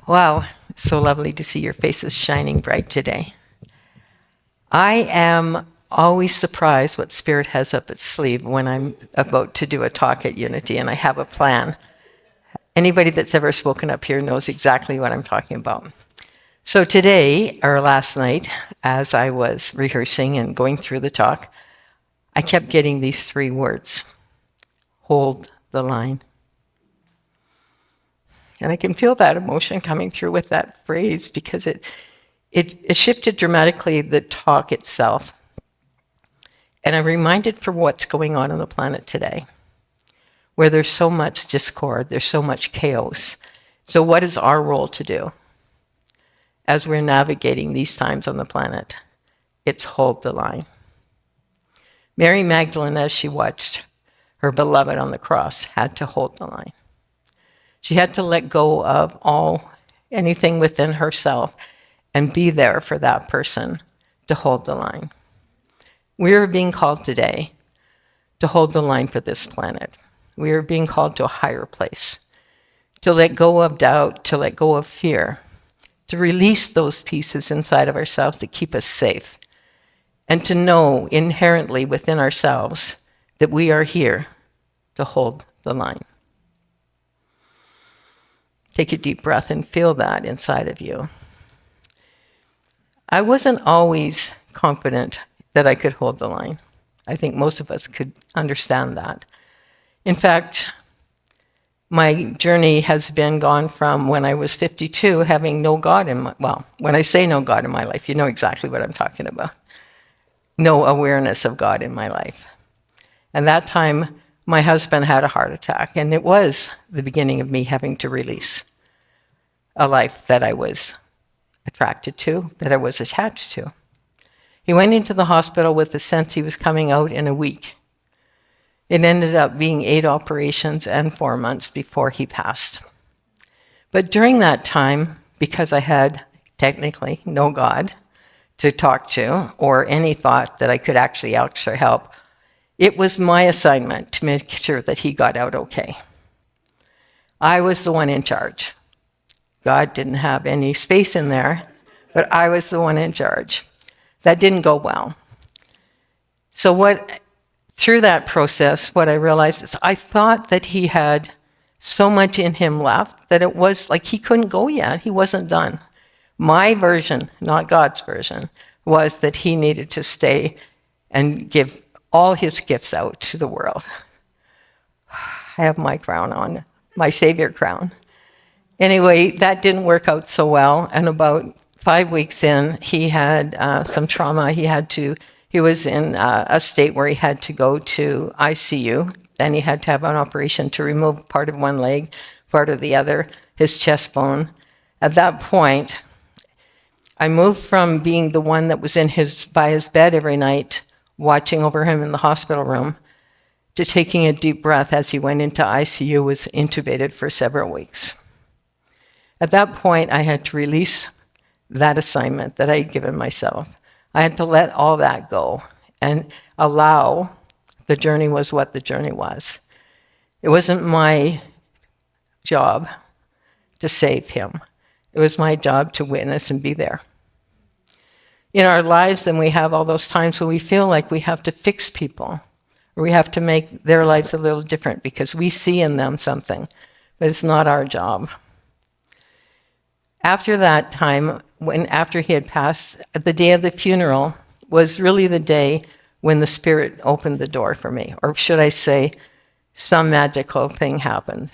Wow, it's so lovely to see your faces shining bright today. I am always surprised what Spirit has up its sleeve when I'm about to do a talk at Unity and I have a plan. Anybody that's ever spoken up here knows exactly what I'm talking about. So today, or last night, as I was rehearsing and going through the talk, I kept getting these three words: hold the line. And I can feel that emotion coming through with that phrase because it shifted dramatically the talk itself. And I'm reminded for what's going on the planet today, where there's so much discord, there's so much chaos. So what is our role to do as we're navigating these times on the planet? It's hold the line. Mary Magdalene, as she watched her beloved on the cross, had to hold the line. She had to let go of anything within herself and be there for that person to hold the line. We are being called today to hold the line for this planet. We are being called to a higher place, to let go of doubt, to let go of fear, to release those pieces inside of ourselves that keep us safe, and to know inherently within ourselves that we are here to hold the line. Take a deep breath and feel that inside of you. I wasn't always confident that I could hold the line. I think most of us could understand that. In fact, my journey has been gone from when I was 52, having no God in my, well, when I say no God in my life, you know exactly what I'm talking about. No awareness of God in my life. And that time, my husband had a heart attack, and it was the beginning of me having to release a life that I was attracted to, that I was attached to. He went into the hospital with the sense he was coming out in a week. It ended up being 8 operations and 4 months before he passed. But during that time, because I had technically no God to talk to or any thought that I could actually ask for help, it was my assignment to make sure that he got out okay. I was the one in charge. God didn't have any space in there, but I was the one in charge. That didn't go well. So through that process, what I realized is I thought that he had so much in him left that it was like he couldn't go yet. He wasn't done. My version, not God's version, was that he needed to stay and give all his gifts out to the world. I have my crown on, my Savior crown. Anyway, that didn't work out so well, and about 5 weeks in, he had some trauma. He was in a state where he had to go to ICU. Then he had to have an operation to remove part of one leg, part of the other, his chest bone. At that point, I moved from being the one that was by his bed every night, watching over him in the hospital room, to taking a deep breath as he went into ICU, was intubated for several weeks. At that point, I had to release that assignment that I had given myself. I had to let all that go and allow the journey was what the journey was. It wasn't my job to save him. It was my job to witness and be there. In our lives, then we have all those times when we feel like we have to fix people, or we have to make their lives a little different because we see in them something, but it's not our job. After that time, after he had passed, the day of the funeral was really the day when the Spirit opened the door for me, or should I say, some magical thing happened.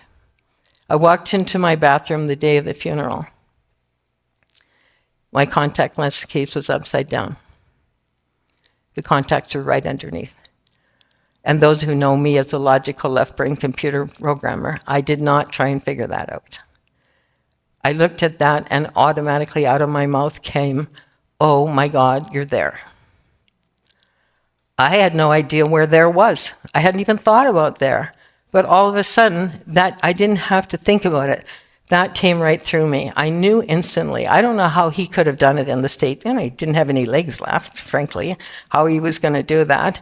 I walked into my bathroom the day of the funeral. My contact lens case was upside down. The contacts were right underneath. And those who know me as a logical left-brain computer programmer, I did not try and figure that out. I looked at that and automatically out of my mouth came, "Oh my God, you're there." I had no idea where there was. I hadn't even thought about there. But all of a sudden, that I didn't have to think about it. That came right through me. I knew instantly. I don't know how he could have done it in the state. He didn't have any legs left, frankly, how he was going to do that.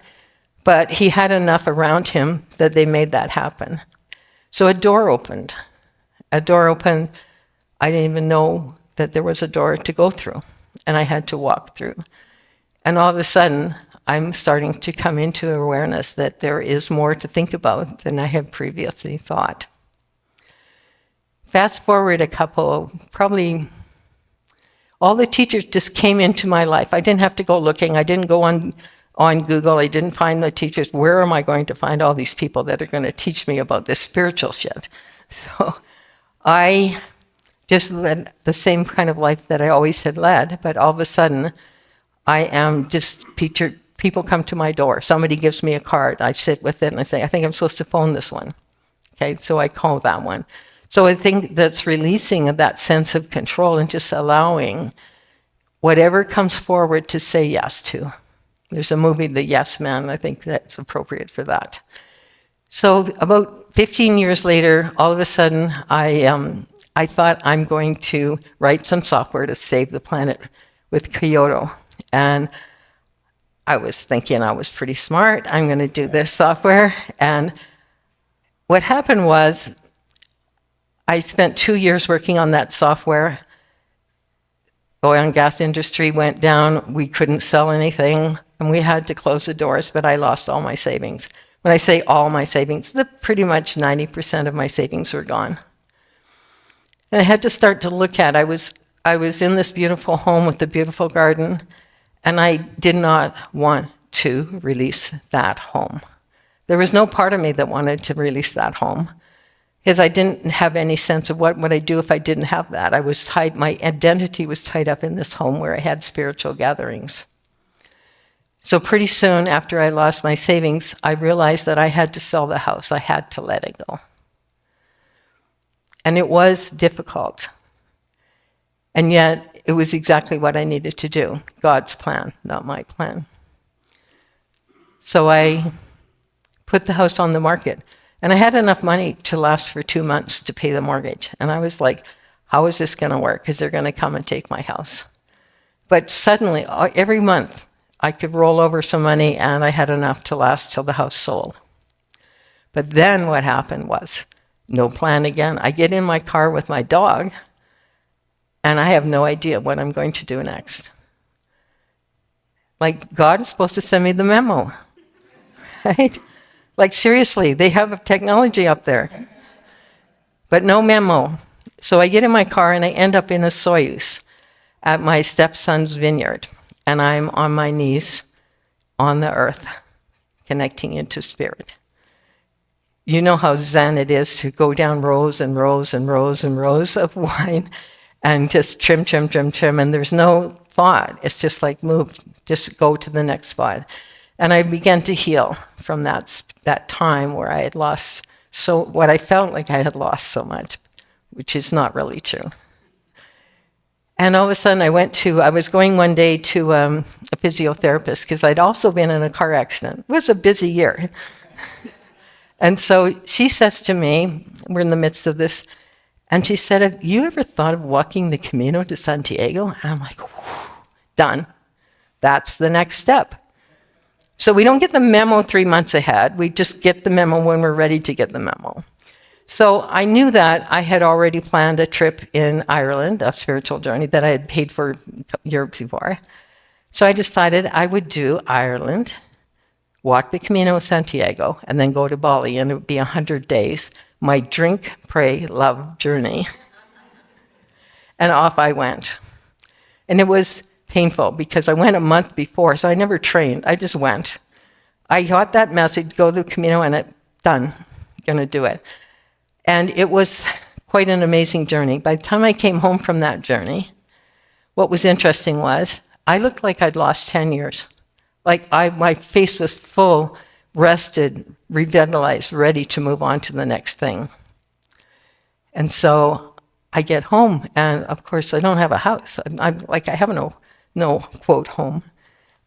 But he had enough around him that they made that happen. So a door opened. A door opened I didn't even know that there was a door to go through, and I had to walk through. And all of a sudden, I'm starting to come into awareness that there is more to think about than I had previously thought. Fast forward a couple, probably all the teachers just came into my life. I didn't have to go looking. I didn't go on Google. I didn't find the teachers. Where am I going to find all these people that are going to teach me about this spiritual shit? So I just led the same kind of life that I always had led, but all of a sudden, I am just people come to my door. Somebody gives me a card. I sit with it and I say, I think I'm supposed to phone this one. Okay, so I call that one. So I think that's releasing of that sense of control and just allowing whatever comes forward to say yes to. There's a movie, The Yes Man. I think that's appropriate for that. So about 15 years later, all of a sudden, I thought I'm going to write some software to save the planet with Kyoto. And I was thinking I was pretty smart. I'm going to do this software. And what happened was I spent 2 years working on that software. Oil and gas industry went down. We couldn't sell anything, and we had to close the doors, but I lost all my savings. When I say all my savings, pretty much 90% of my savings were gone. And I had to start to look at, I was in this beautiful home with a beautiful garden, and I did not want to release that home. There was no part of me that wanted to release that home, because I didn't have any sense of what would I do if I didn't have that. I was tied, my identity was tied up in this home where I had spiritual gatherings. So pretty soon after I lost my savings, I realized that I had to sell the house. I had to let it go. And it was difficult. And yet, it was exactly what I needed to do. God's plan, not my plan. So I put the house on the market. And I had enough money to last for 2 months to pay the mortgage. And I was like, how is this going to work? Because they're going to come and take my house. But suddenly, every month, I could roll over some money, and I had enough to last till the house sold. But then what happened was, no plan again. I get in my car with my dog, and I have no idea what I'm going to do next. Like, God is supposed to send me the memo, right? Like, seriously, they have technology up there, but no memo. So I get in my car, and I end up in a Soyuz at my stepson's vineyard, and I'm on my knees on the earth, connecting into spirit. You know how zen it is to go down rows and rows and rows and rows of wine and just trim, and there's no thought. It's just like move, just go to the next spot. And I began to heal from that time where I had lost what I felt like I had lost so much, which is not really true. And all of a sudden I was going one day to a physiotherapist because I'd also been in a car accident. It was a busy year. And so she says to me, we're in the midst of this, and she said, have you ever thought of walking the Camino de Santiago? And I'm like, done. That's the next step. So we don't get the memo 3 months ahead. We just get the memo when we're ready to get the memo. So I knew that I had already planned a trip in Ireland, a spiritual journey that I had paid for years before. So I decided I would do Ireland, walk the Camino of Santiago, and then go to Bali, and it would be 100 days. My drink, pray, love journey. And off I went. And it was painful because I went a month before, so I never trained. I just went. I got that message, go to the Camino, and done. Gonna do it. And it was quite an amazing journey. By the time I came home from that journey, what was interesting was I looked like I'd lost 10 years. Like my face was full, rested, revitalized, ready to move on to the next thing. And so I get home, and of course I don't have a house. I have no quote home.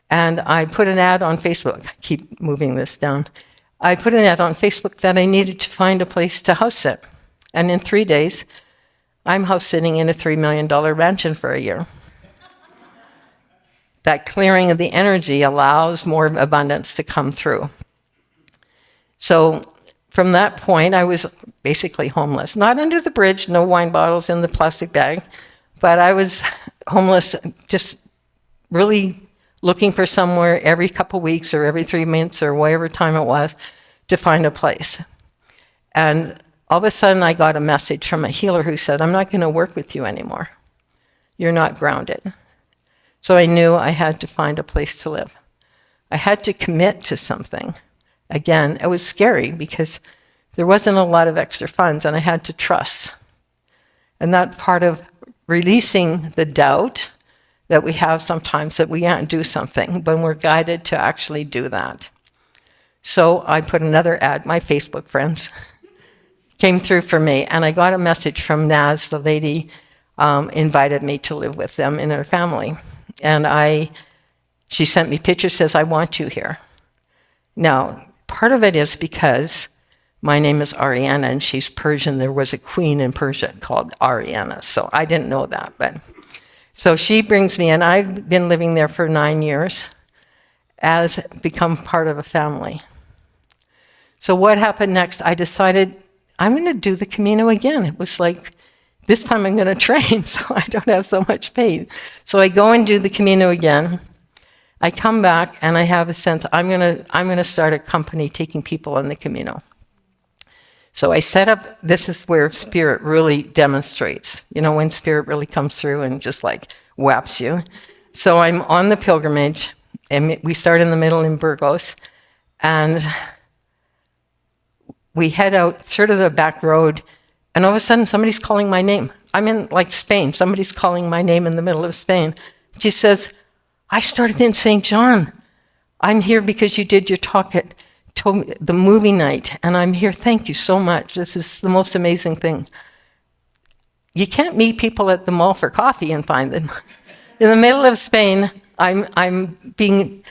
And I put an ad on Facebook. I keep moving this down. I put an ad on Facebook that I needed to find a place to house sit. And in 3 days, I'm house sitting in a $3 million mansion for a year. That clearing of the energy allows more abundance to come through. So from that point, I was basically homeless. Not under the bridge, no wine bottles in the plastic bag, but I was homeless, just really looking for somewhere every couple weeks or every 3 months or whatever time it was to find a place. And all of a sudden, I got a message from a healer who said, I'm not going to work with you anymore. You're not grounded. So I knew I had to find a place to live. I had to commit to something. Again, it was scary because there wasn't a lot of extra funds and I had to trust. And that part of releasing the doubt that we have sometimes that we can't do something when we're guided to actually do that. So I put another ad, my Facebook friends came through for me, and I got a message from Naz, the lady invited me to live with them in her family. And she sent me pictures, says, I want you here. Now, part of it is because my name is Ariana and she's Persian. There was a queen in Persia called Ariana, so I didn't know that. But so she brings me in. I've been living there for 9 years, as become part of a family. So what happened next? I decided I'm going to do the Camino again. It was like, this time I'm going to train so I don't have so much pain. So I go and do the Camino again. I come back and I have a sense I'm going to start a company taking people on the Camino. So I set up, this is where spirit really demonstrates, when spirit really comes through and just like whaps you. So I'm on the pilgrimage, and we start in the middle in Burgos, and we head out sort of the back road, and all of a sudden somebody's calling my name. I'm in like Spain, somebody's calling my name in the middle of Spain. She says, I started in St. John. I'm here because you did your talk at the movie night, and I'm here. Thank you so much. This is the most amazing thing. You can't meet people at the mall for coffee and find them. In the middle of Spain, I'm being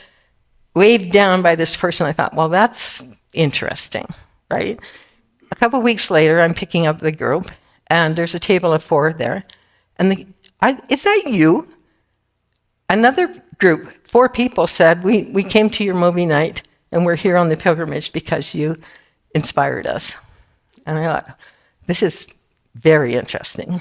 waved down by this person. I thought, well, that's interesting, right? A couple of weeks later, I'm picking up the group, and there's a table of 4 there. And is that you? Another group, 4 people said, we came to your movie night, and we're here on the pilgrimage because you inspired us. And I thought, this is very interesting.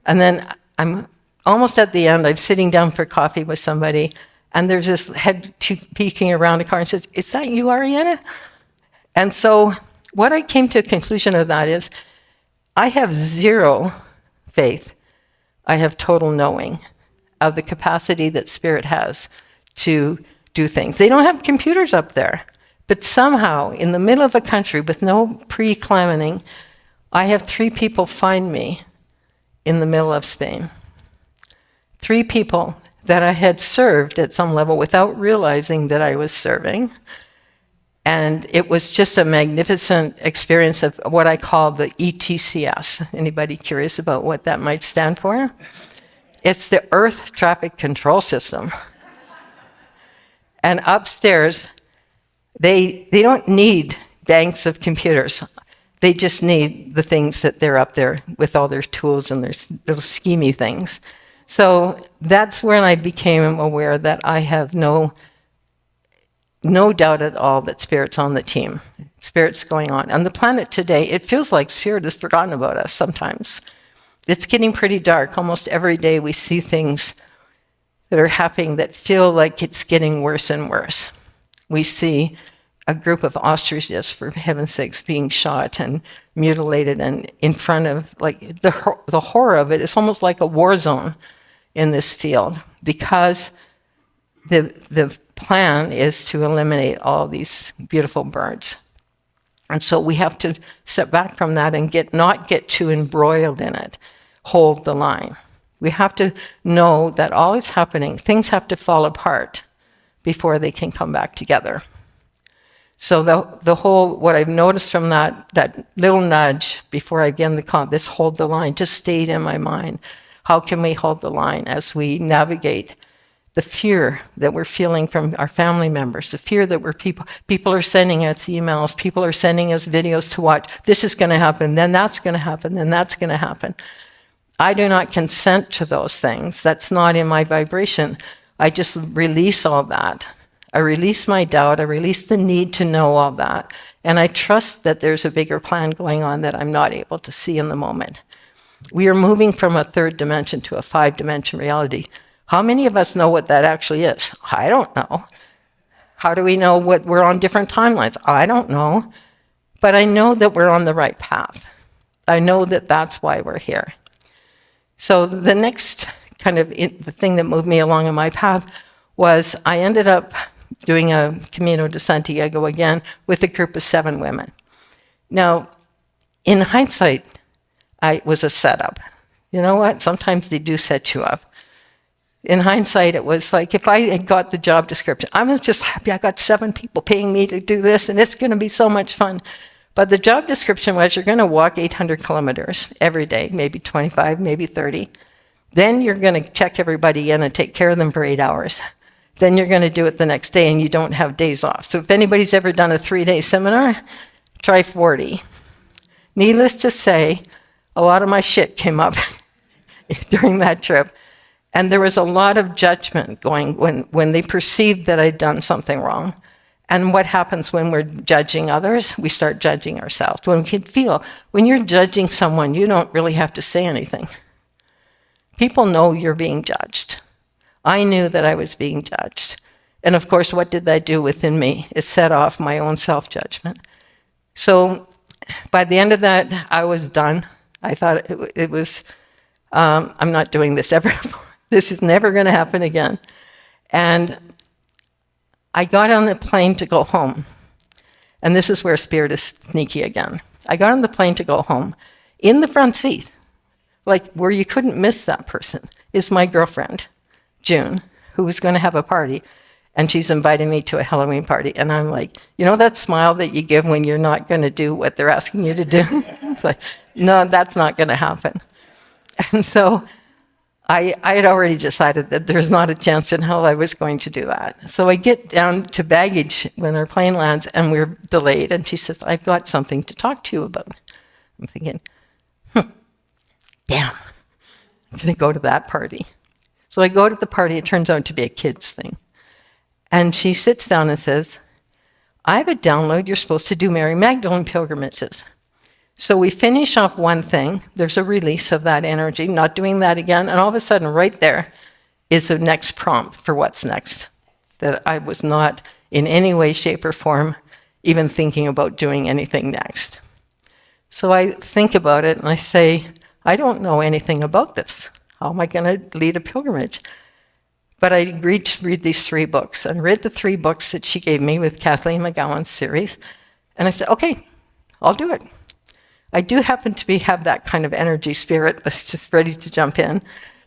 And then I'm almost at the end. I'm sitting down for coffee with somebody, and there's this head peeking around a car and says, is that you, Ariana? And so what I came to a conclusion of that is, I have 0 faith. I have total knowing of the capacity that spirit has to do things. They don't have computers up there, but somehow in the middle of a country with no pre-climbing, I have 3 people find me in the middle of Spain. 3 people that I had served at some level without realizing that I was serving. And it was just a magnificent experience of what I call the ETCS. Anybody curious about what that might stand for? It's the Earth Traffic Control System. And upstairs, they don't need banks of computers. They just need the things that they're up there with all their tools and their little schemy things. So that's when I became aware that I have no doubt at all that Spirit's on the team. Spirit's going on. On the planet today, it feels like Spirit has forgotten about us sometimes. It's getting pretty dark. Almost every day we see things that are happening that feel like it's getting worse and worse. We see a group of ostriches, for heaven's sakes, being shot and mutilated, and in front of, like, the horror of it. It's almost like a war zone in this field, because the plan is to eliminate all these beautiful birds. And so we have to step back from that and not get too embroiled in it. Hold the line. We have to know that all is happening. Things have to fall apart before they can come back together. So the whole, what I've noticed from that little nudge before I began this hold the line, just stayed in my mind. How can we hold the line as we navigate the fear that we're feeling from our family members, the fear that people are sending us emails, people are sending us videos to watch. This is going to happen, then that's going to happen, then that's going to happen. I do not consent to those things. That's not in my vibration. I just release all that. I release my doubt. I release the need to know all that. And I trust that there's a bigger plan going on that I'm not able to see in the moment. We are moving from a third dimension to a 5-dimension reality. How many of us know what that actually is? I don't know. How do we know what we're on different timelines? I don't know. But I know that we're on the right path. I know that that's why we're here. So the next kind of the thing that moved me along in my path was I ended up doing a Camino de Santiago again with a group of 7 women. Now, in hindsight, it was a setup. You know what? Sometimes they do set you up. In hindsight, it was like if I had got the job description, I was just happy I got 7 people paying me to do this, and it's going to be so much fun. But the job description was you're going to walk 800 kilometers every day, maybe 25, maybe 30. Then you're going to check everybody in and take care of them for 8 hours. Then you're going to do it the next day, and you don't have days off. So if anybody's ever done a 3-day seminar, try 40. Needless to say, a lot of my shit came up during that trip. And there was a lot of judgment going when they perceived that I'd done something wrong. And what happens when we're judging others? We start judging ourselves. When you're judging someone, you don't really have to say anything. People know you're being judged. I knew that I was being judged. And of course, what did that do within me? It set off my own self-judgment. So by the end of that, I was done. I thought it was, I'm not doing this ever. This is never going to happen again. And I got on the plane to go home. And this is where spirit is sneaky again. I got on the plane to go home. In the front seat, like where you couldn't miss that person, is my girlfriend, June, who was going to have a party. And she's inviting me to a Halloween party. And I'm like, you know that smile that you give when you're not going to do what they're asking you to do? It's like, no, that's not going to happen. And so I had already decided that there's not a chance in hell I was going to do that. So I get down to baggage when our plane lands and we're delayed. And she says, I've got something to talk to you about. I'm thinking, damn, I'm going to go to that party. So I go to the party. It turns out to be a kids thing. And she sits down and says, I have a download. You're supposed to do Mary Magdalene pilgrimages. So we finish off one thing. There's a release of that energy, not doing that again. And all of a sudden, right there is the next prompt for what's next. That I was not in any way, shape, or form even thinking about doing anything next. So I think about it and I say, I don't know anything about this. How am I going to lead a pilgrimage? But I agreed to read these 3 books. And read the 3 books that she gave me with Kathleen McGowan's series. And I said, okay, I'll do it. I do happen to have that kind of energy spirit that's just ready to jump in.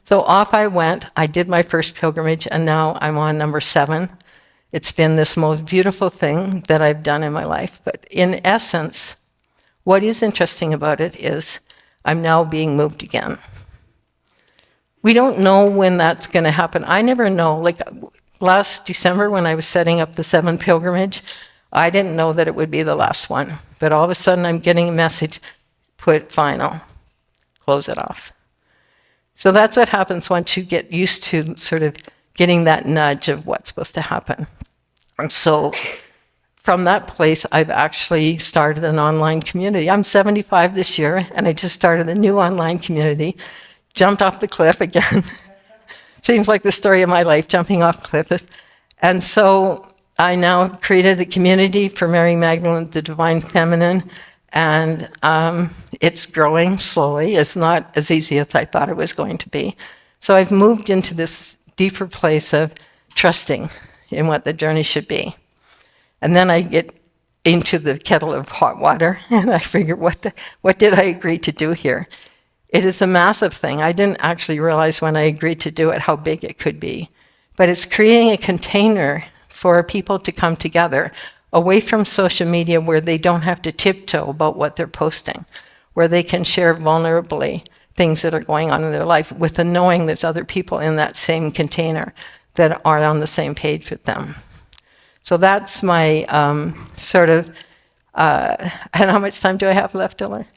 So off I went. I did my first pilgrimage, and now I'm on number 7. It's been this most beautiful thing that I've done in my life. But in essence, what is interesting about it is I'm now being moved again. We don't know when that's going to happen. I never know. Like last December when I was setting up the 7 pilgrimage, I didn't know that it would be the last one. But all of a sudden I'm getting a message, put final, close it off. So that's what happens once you get used to sort of getting that nudge of what's supposed to happen. And so from that place, I've actually started an online community. I'm 75 this year, and I just started a new online community. Jumped off the cliff again. Seems like the story of my life, jumping off cliffs. And so I now created a community for Mary Magdalene, the Divine Feminine, and it's growing slowly. It's not as easy as I thought it was going to be. So I've moved into this deeper place of trusting in what the journey should be. And then I get into the kettle of hot water, and I figure, what did I agree to do here? It is a massive thing. I didn't actually realize when I agreed to do it how big it could be. But it's creating a container for people to come together away from social media where they don't have to tiptoe about what they're posting, where they can share vulnerably things that are going on in their life with the knowing there's other people in that same container that are on the same page with them. So that's my sort of, and how much time do I have left, Diller?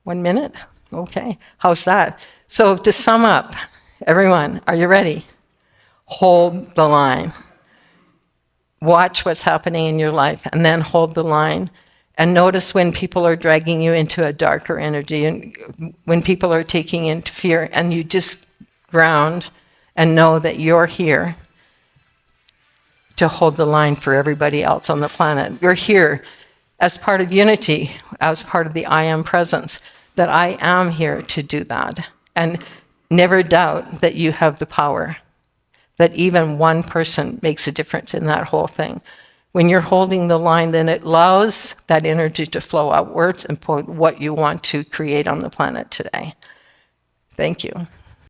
1 minute? Okay, how's that? So to sum up, everyone, are you ready? Hold the line. watch what's happening in your life and then hold the line. And notice when people are dragging you into a darker energy and when people are taking you into fear, and you just ground and know that you're here to hold the line for everybody else on the planet. You're here as part of unity, as part of the I am presence, that I am here to do that. And never doubt that you have the power, that even one person makes a difference in that whole thing. When you're holding the line, then it allows that energy to flow outwards and for what you want to create on the planet today. Thank you.